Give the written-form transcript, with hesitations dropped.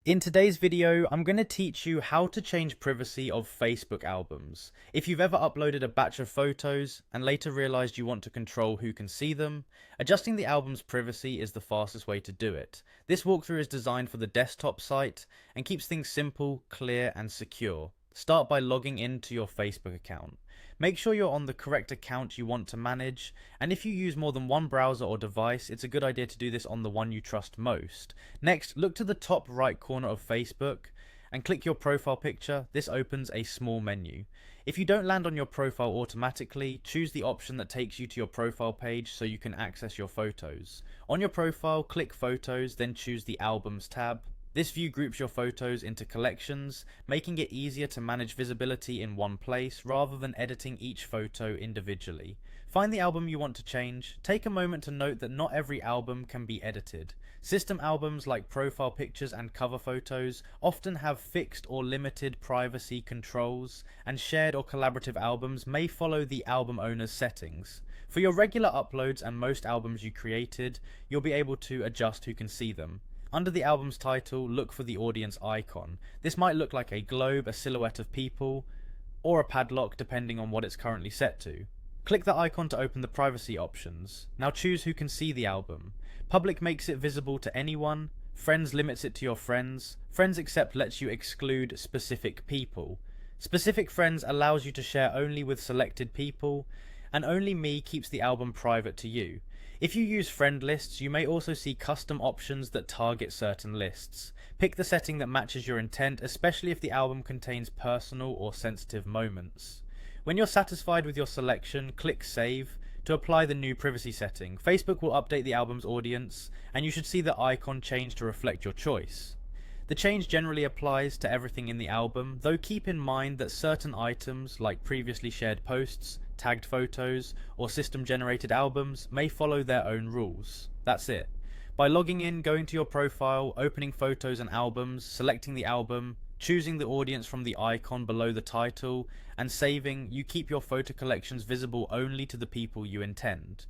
In today's video, I'm going to teach you how to change privacy of Facebook albums. If you've ever uploaded a batch of photos and later realized you want to control who can see them, adjusting the album's privacy is the fastest way to do it. This walkthrough is designed for the desktop site and keeps things simple, clear, and secure. Start by logging into your Facebook account. Make sure you're on the correct account you want to manage, and if you use more than one browser or device, it's a good idea to do this on the one you trust most. Next, look to the top right corner of Facebook and click your profile picture. This opens a small menu. If you don't land on your profile automatically, choose the option that takes you to your profile page so you can access your photos. On your profile, click Photos, then choose the Albums tab. This view groups your photos into collections, making it easier to manage visibility in one place rather than editing each photo individually. Find the album you want to change. Take a moment to note that not every album can be edited. System albums like profile pictures and cover photos often have fixed or limited privacy controls, and shared or collaborative albums may follow the album owner's settings. For your regular uploads and most albums you created, you'll be able to adjust who can see them. Under the album's title, look for the audience icon. This might look like a globe, a silhouette of people, or a padlock depending on what it's currently set to. Click the icon to open the privacy options. Now choose who can see the album. Public makes it visible to anyone. Friends limits it to your friends. Friends accept lets you exclude specific people. Specific friends allows you to share only with selected people. And only me keeps the album private to you. If you use friend lists, you may also see custom options that target certain lists. Pick the setting that matches your intent, especially if the album contains personal or sensitive moments. When you're satisfied with your selection, click Save to apply the new privacy setting. Facebook will update the album's audience, and you should see the icon change to reflect your choice. The change generally applies to everything in the album, though keep in mind that certain items, like previously shared posts, tagged photos, or system-generated albums, may follow their own rules. That's it. By logging in, going to your profile, opening photos and albums, selecting the album, choosing the audience from the icon below the title, and saving, you keep your photo collections visible only to the people you intend.